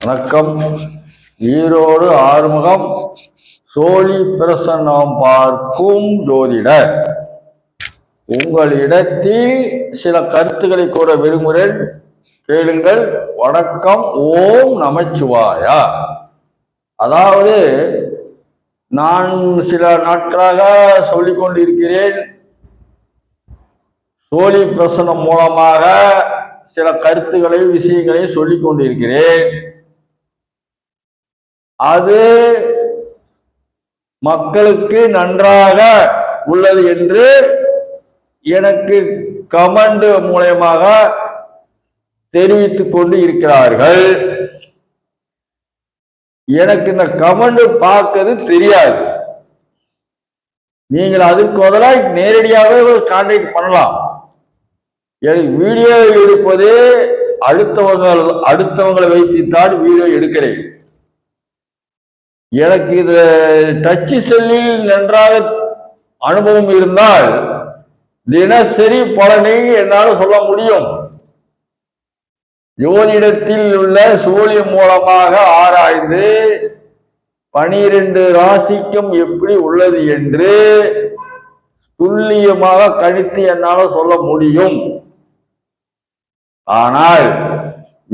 வணக்கம். ஈரோடு ஆறுமுகம் சோழி பிரசன்னம் பார்க்கும் ஜோதிடர். உங்களிடத்தில் சில கருத்துக்களை கூற விரும்புகிறேன், கேளுங்கள். வணக்கம். ஓம் நமச்சிவாயா. அதாவது நான் சில நாட்களாக சொல்லிக் கொண்டிருக்கிறேன், சோழி பிரசன்னம் மூலமாக சில கருத்துக்களை விஷயங்களை சொல்லிக் கொண்டிருக்கிறேன். அது மக்களுக்கு நன்றாக உள்ளது என்று எனக்கு கமெண்ட் மூலமாக தெரிவித்துக் கொண்டு இருக்கிறார்கள். எனக்கு இந்த கமெண்ட் பார்க்கிறது தெரியாது. நீங்கள் அதுக்கு பதிலாக நேரடியாகவே கான்டாக்ட் பண்ணலாம். எனக்கு வீடியோ எடுப்பது அடுத்தவங்களை வைத்துத்தான் வீடியோ எடுக்கிறேன். எனக்கு இது டச்சு செல்லில் நன்றாக அனுபவம் இருந்தால் தினசரி பலனை என்னால் சொல்ல முடியும். ஜோதிடத்தில் உள்ள சூழியம் மூலமாக ஆராய்ந்து 12 ராசிக்கும் எப்படி உள்ளது என்று துல்லியமாக கணித்து என்னால் சொல்ல முடியும். ஆனால்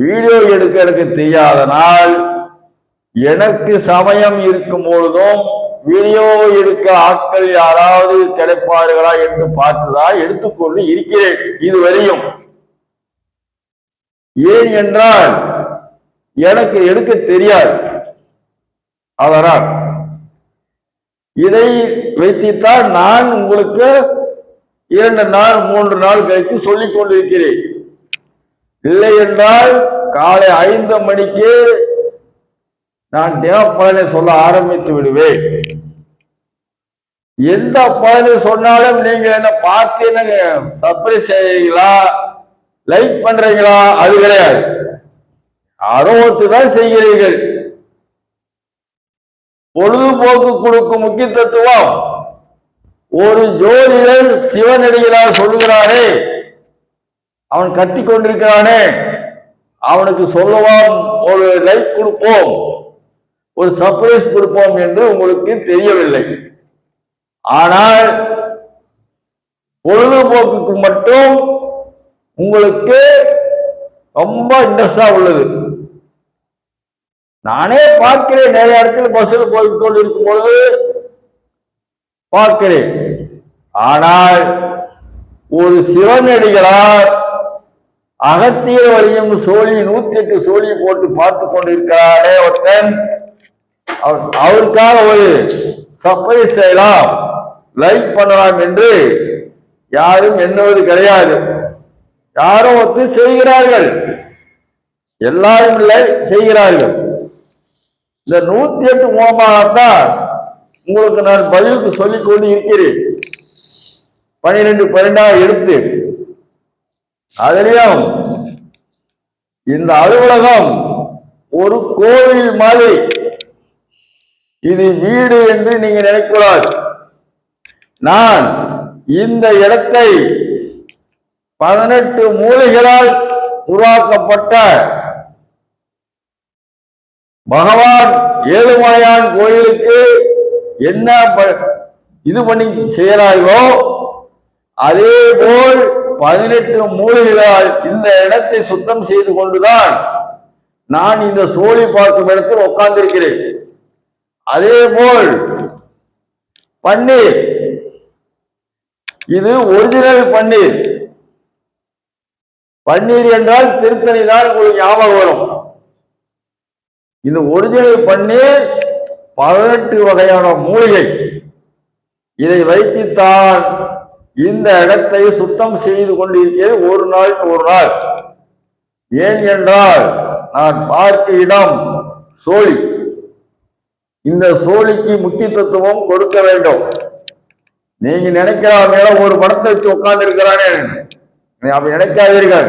வீடியோ எடுக்க எனக்கு தெரியாதனால் எனக்கு சமயம் இருக்கும் பொழுதும் வீடியோ எடுக்க ஆட்கள் யாராவது கிடைப்பார்களா என்று பார்த்துதான் எடுத்துக்கொண்டு இருக்கிறேன் இதுவரையும். ஏன் என்றால் எனக்கு எடுக்க தெரியாது. அதனால் இதை வைத்துத்தான் நான் உங்களுக்கு 2 நாள் 3 நாள் கழித்து சொல்லிக் கொண்டிருக்கிறேன். இல்லை என்றால் காலை 5 மணிக்கு நான் பலனை சொல்ல ஆரம்பித்து விடுவேன். எந்த பலனை சொன்னாலும் நீங்க என்ன பார்த்து என்னங்க சர்ப்ரைஸ் செய்வீங்களா, லைக் பண்றீங்களா? அது கிடையாது. தான் செய்கிறீர்கள். பொழுதுபோக்கு கொடுக்கும் முக்கியத்துவம் ஒரு ஜோதிடர் சிவனடிகளார் சொல்லுகிறானே, அவன் கத்தி கொண்டிருக்கிறானே, அவனுக்கு சொல்லுவோம், ஒரு லைக் கொடுப்போம், ஒரு சர்ப்ரைஸ் கொடுப்போம் என்று உங்களுக்கு தெரியவில்லை. ஆனால் பொழுதுபோக்குக்கு மட்டும் உங்களுக்கு ரொம்ப இன்ட்ரெஸ்டா உள்ளது. நானே பார்க்கிறேன், நிறைய இடத்துல பஸ்ஸில் போய் கொண்டிருக்கும் பொழுது பார்க்கிறேன். ஆனால் ஒரு சிவனடிகளார் அகத்தியர் வழியும் சோழி 108 சோழியை போட்டு பார்த்து கொண்டிருக்கிறாரே ஒருத்தன், அவருக்காக ஒரு சர்ப்ரைஸ் செய்யலாம், லைக் பண்ணலாம் என்று யாரும் எண்ணுவது கிடையாது. யாரும் ஒத்து செய்கிறார்கள், எல்லாரும் இல்லை செய்கிறார்கள். இந்த 108 மூலமாகத்தான் உங்களுக்கு நான் பதிலுக்கு சொல்லிக் கொண்டு இருக்கிறேன். 12 எடுத்து அதிலும் இந்த அலுவலகம் ஒரு கோவில் மாதிரி. இது வீடு என்று நீங்க நினைக்கூடாது. நான் இந்த இடத்தை 18 மூலிகளால் உருவாக்கப்பட்ட பகவான் ஏழுமலையான் கோயிலுக்கு என்ன இது பண்ணி செய்யறார்களோ அதே போல் 18 மூலிகளால் இந்த இடத்தை சுத்தம் செய்து கொண்டுதான் நான் இந்த சோழி பார்க்கும் இடத்தில் உட்கார்ந்திருக்கிறேன். அதே போல் பன்னீர், இது ஒரிஜினல் பன்னீர். பன்னீர் என்றால் திருத்தணி தான் உங்களுக்கு ஞாபகம் வரும். இந்த ஒரிஜினல் பன்னீர் 18 வகையான மூலிகை. இதை வைத்துத்தான் இந்த இடத்தை சுத்தம் செய்து கொண்டிருக்கிறது ஒரு நாள். ஏன் என்றால் நான் பார்க்க இடம் சோழி. இந்த சோழிக்கு முக்கியத்துவம் கொடுக்க வேண்டும். நீங்க நினைக்கலாம் மேடம் ஒரு படத்தை வச்சு உட்கார்ந்து இருக்கிறானே, அப்படி நினைக்காதீர்கள்.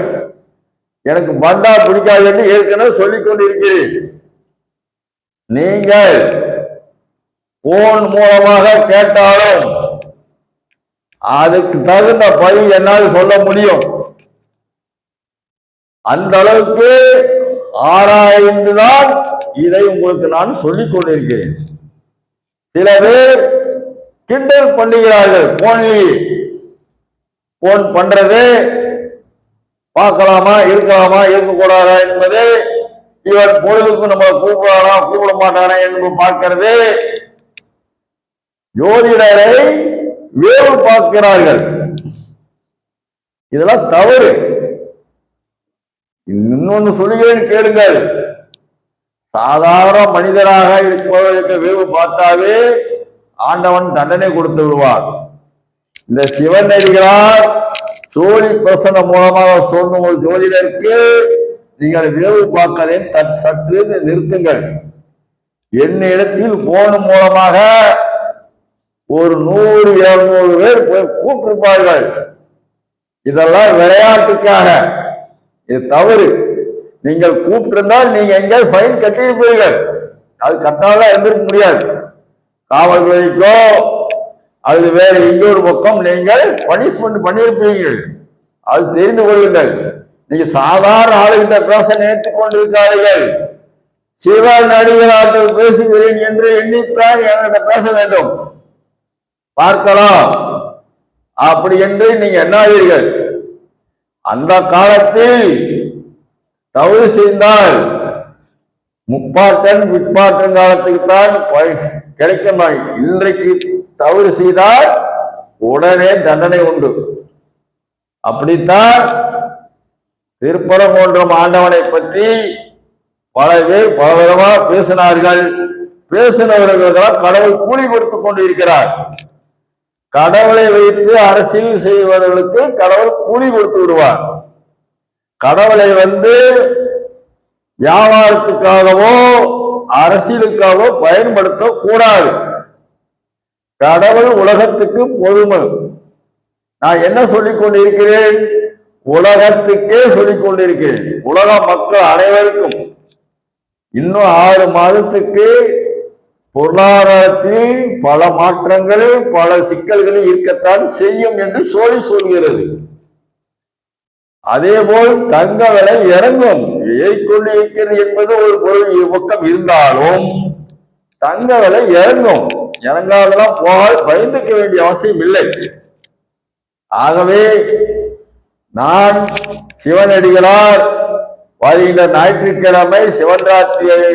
எனக்கு பந்தா பிடிக்காது என்று ஏற்கனவே சொல்லிக் கொண்டிருக்கிறேன். நீங்கள் போன் மூலமாக கேட்டாலும் அதுக்கு தகுந்த பதில் என்னால் சொல்ல முடியும். அந்த அளவுக்கு ஆராய்ந்துதான் இதை உங்களுக்கு நான் சொல்லிக் கொண்டிருக்கிறேன். சில பேர் கிண்டல் பண்ணுகிறார்கள். போன் பண்றது பார்க்கலாமா, இருக்கலாமா, இருக்கக்கூடாதா என்பது, இவர் பொழுதுக்கு நம்ம கூப்பிடறானா கூப்பிட மாட்டானா என்று பார்க்கிறது, ஜோதிடரை வேவு பார்க்கிறார்கள். இதெல்லாம் தவறு. இன்னொன்னு சொல்லுகிறேன் கேளுங்கள். சாதாரண மனிதராக இருப்பவர்களுக்கு வேவு பார்த்தாவே ஆண்டவன் தண்டனை கொடுத்து விடுவார். இந்த சிவன் அடிகளார் ஜோதி பிரசனம் மூலமாக சொன்ன ஒரு ஜோதிடருக்கு நீங்கள் வேவு பார்க்கதை சற்று நிறுத்துங்கள். என்னிடத்தில் போன் மூலமாக ஒரு 100-200 பேர் போய் கூப்பிட்டிருப்பார்கள். இதெல்லாம் விளையாட்டுக்காக, இது தவறு. நீங்கள் கூப்பிட்டிருந்தால் நீங்க எங்கேயாவது ஃபைன் கட்டியிருப்பீர்கள். அது கட்டாதான் இருந்திருக்க முடியாது. காவல்துறைக்கோ அது வேற எங்கொரு பக்கம் நீங்கள் பனிஷ்மெண்ட் பண்ணியிருப்பீர்கள். அது தெரிந்து கொள்ளுங்கள். நீங்க சாதாரண ஆளுகிட்ட பேச நினைத்துக் கொண்டிருக்கார்கள். சிவன் அடிகளார்கள் பேசுகிறேன் என்று எண்ணித்தான் என்கிட்ட பேச வேண்டும். பார்க்கலாம் அப்படி என்று நீங்க எண்ணாதீர்கள். அந்த காலத்தில் தவறு செய்தால் முப்பாட்டன் பிற்பாட்டன் காலத்துக்கு தான் கிடைக்கும். இன்றைக்கு தவறு செய்தால் உடனே தண்டனை உண்டு. அப்படித்தான் திருப்பரங்குன்றம் ஆண்டவனை பற்றி பல பேர் பல விதமாக பேசினார்கள். பேசினவர்கள் கடவுள் கூலி கொடுத்து கொண்டு இருக்கிறார். கடவுளை வைத்து அரசியல் செய்வர்களுக்கு கடவுள் கூலி கொடுத்து விடுவார். கடவுளை வியாபாரத்துக்காகவோ அரசியலுக்காகவோ பயன்படுத்த கூடாது. கடவுள் உலகத்துக்கு பொதுமை. நான் என்ன சொல்லிக் கொண்டிருக்கிறேன்? உலகத்துக்கே சொல்லிக் கொண்டிருக்கிறேன். உலக மக்கள் அனைவருக்கும் இன்னும் 6 மாதத்துக்கு பொருளாதாரத்தில் பல மாற்றங்கள் பல சிக்கல்களில் இருக்கத்தான் செய்யும் என்று சொல்கிறது. அதே போல் தங்க விலை இறங்கும், ஏறிக்கொண்டு இருக்கிறது என்பது ஒரு பொருள் பக்கம் இருந்தாலும் தங்க விலை இறங்கும். இறங்காதெல்லாம் போகால் பயந்துக்க வேண்டிய அவசியம் இல்லை. ஆகவே நான் சிவனடிகளார் வருகின்ற ஞாயிற்றுக்கிழமை சிவராத்திரி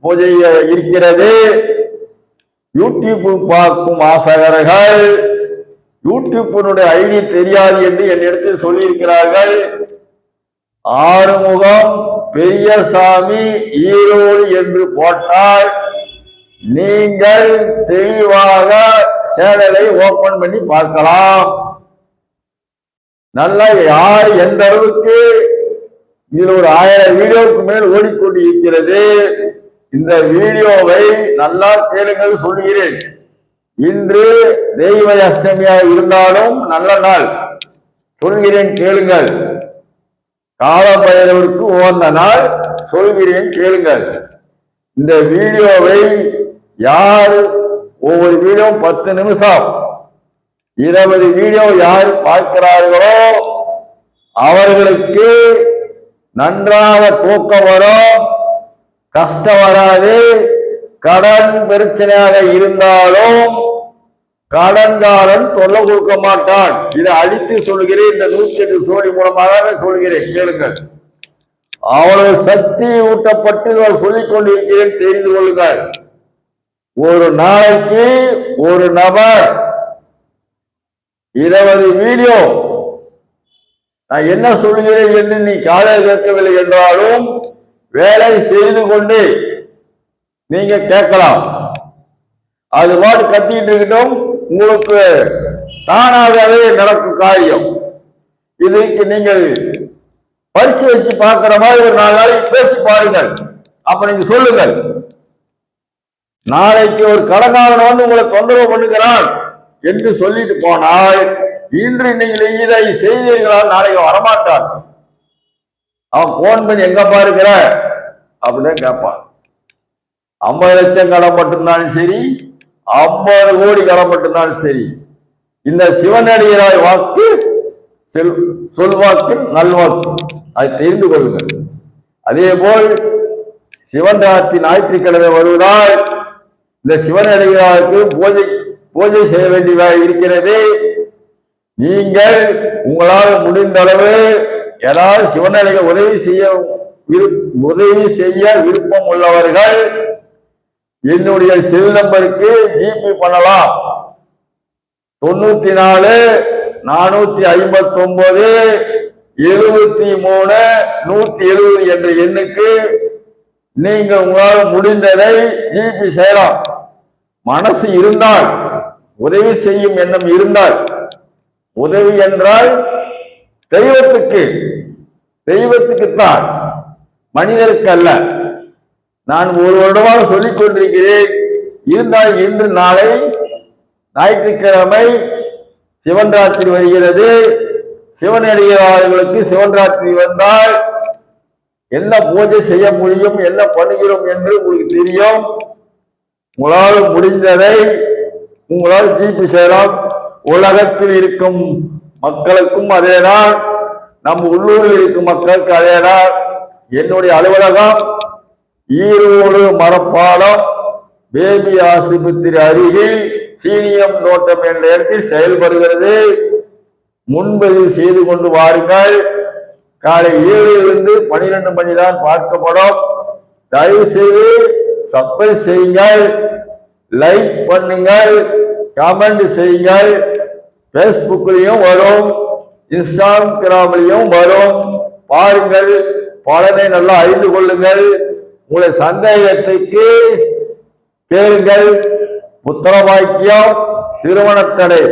பூஜை இருக்கிறது. யூடியூப் பார்க்கும் ஆசகர்கள் யூடியூப்பினுடைய ஐடி தெரியாது என்று என்னிடத்தில் சொல்லியிருக்கிறார்கள். ஆறுமுகம் பெரியசாமி ஈரோடு என்று போட்டால் நீங்கள் தெளிவாக சேனலை ஓபன் பண்ணி பார்க்கலாம். நல்லா யார் எந்த அளவுக்கு இதில் ஒரு 1000 வீடியோவுக்கு மேல் ஓடிக்கொண்டு இருக்கிறது. இந்த வீடியோவை நல்லா கேளுங்கள் சொல்கிறேன். இன்று தெய்வ அஷ்டமியாக இருந்தாலும் நல்ல நாள் சொல்கிறேன் கேளுங்கள். காலபைரவருக்கு உகந்த நாள் சொல்கிறேன் கேளுங்கள். இந்த வீடியோவை யார் ஒவ்வொரு வீடியோ 10 நிமிஷம் 20 வீடியோ யார் பார்க்கிறார்களோ அவர்களுக்கு நன்றாக தூக்கம் வரும், கஷ்டம் வராது. கடன் பிரச்சனையாக இருந்தாலும் கடன்காரன் தொல்லை கொடுக்க மாட்டான். இதை அடித்து சொல்கிறேன். இந்த 108 சோழி மூலமாக சொல்கிறேன் கேளுங்கள். அவ்வளவு சக்தி ஊட்டப்பட்டு சொல்லிக் கொண்டிருக்கிறேன், தெரிந்து கொள்ளுங்கள். ஒரு நாளைக்கு ஒரு நபர் 20 வீடியோ நான் என்ன சொல்கிறேன் என்று நீ காலையில் கேட்கவில்லை என்றாலும் வேலை செய்து கொண்டு நீங்க கேட்கலாம். அது பாட்டு கத்திட்டு இருக்கட்டும், உங்களுக்கு தானாகவே நடக்கும் காரியம். இதுக்கு நீங்கள் பரிசு வச்சு பார்க்கிற மாதிரி ஒரு 4 நாளைக்கு பேசி பாருங்கள். அப்ப நீங்க சொல்லுங்கள். நாளைக்கு ஒரு கடங்காரன் உங்களை தொந்தரவு பண்ணுகிறான் என்று சொல்லிட்டு போனால் இன்று நீங்கள் இதை செய்தீர்களால் நாளைக்கு வரமாட்டான். அவன் போன் பண்ணி எங்கப்பா இருக்கிற அப்படின்னு கேட்பான். 50 லட்சம் கடன் மட்டும்தாலும் சரி, 50 கோடி கடன் மட்டும்தாலும் சரி, இந்த சிவனடியார் வாக்கு சொல்வாக்கு நல்வாக்கு, அதை தெரிந்து கொள்ளுங்கள். அதே போல் சிவன் ராத்திரி ஞாயிற்றுக்கிழமை வருவதால் இந்த சிவன் அடிகளாருக்கு பூஜை செய்ய வேண்டிய இருக்கிறது. நீங்கள் உங்களால் முடிந்த அளவு ஏதாவது சிவனடிகள் உதவி செய்ய விருப்பம் உள்ளவர்கள் என்னுடைய செல் நம்பருக்கு ஜிபே பண்ணலாம். 94 459 73 170 என்ற எண்ணுக்கு நீங்கள் உங்களால் முடிந்ததை ஜிபே செய்யலாம். மனசு இருந்தால், உதவி செய்யும் எண்ணம் இருந்தால், உதவி என்றால் தெய்வத்துக்குத்தான், மனிதருக்கு அல்ல. நான் ஒரு வருடமாக சொல்லிக் கொண்டிருக்கிறேன். இருந்தால் இன்று நாளை ஞாயிற்றுக்கிழமை சிவன் ராத்திரி வருகிறது. சிவனடியார்களுக்கு சிவன் ராத்திரி வந்தால் என்ன பூஜை செய்ய முடியும், என்ன பண்ணுகிறோம் என்று உங்களுக்கு தெரியும். உங்களால் முடிந்ததை உங்களால் ஜிபே செய்யலாம். உலகத்தில் இருக்கும் மக்களுக்கும் அதேதான், நம் உள்ளூரில் இருக்கும் மக்களுக்கு அதேதான். என்னுடைய அலுவலகம் ஈரோடு மரப்பாலம் பேபி ஆஸ்பத்திரி அருகில் சீனியம் தோட்டம் என்ற இடத்தில் செயல்படுகிறது. முன்பதிவு செய்து கொண்டு வாருங்கள். காலை 7 to 12 மணி தான் பார்க்கப்படும். தயவு செய்து சப்ஸ்கிரைப் செய்யுங்கள், லைக் பண்ணுங்கள், கமெண்ட் செய்யுங்கள். பேஸ்புக்லையும் வரும், இன்ஸ்டாகிராம்லையும் வரும். பாருங்கள், பலனை நல்லா அறிந்து கொள்ளுங்கள். உங்களுடைய சந்தேகத்துக்கு கேளுங்கள். புத்திரபாக்கியம், திருமணத்தடை,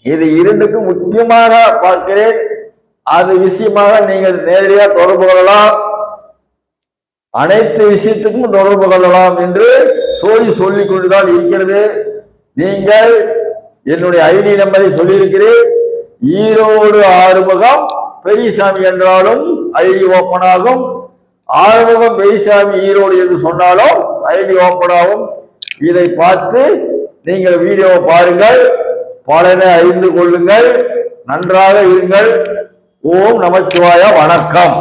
இது இரண்டுக்கும் முக்கியமாக பார்க்கிறேன். அது விஷயமாக நீங்கள் நேரடியாக தொடர்பு கொள்ளலாம். அனைத்து விஷயத்துக்கும் தொடர்பு கொள்ளலாம் என்று சொல்லிக் கொண்டுதான் இருக்கிறது. நீங்கள் என்னுடைய ஐடி நம்பரை சொல்லியிருக்கிறேன். ஈரோடு ஆறுமுகம் பெரியசாமி என்றாலும் ஐடி ஓப்பன் ஆகும். ஆறுமுகம் பெரியசாமி ஈரோடு என்று சொன்னாலும் ஐடி ஓப்பன் ஆகும். இதை பார்த்து நீங்கள் வீடியோவை பாருங்கள், பலனை அறிந்து கொள்ளுங்கள். நன்றாக இருங்கள். ஓம் நமச்சிவாய. வணக்கம்.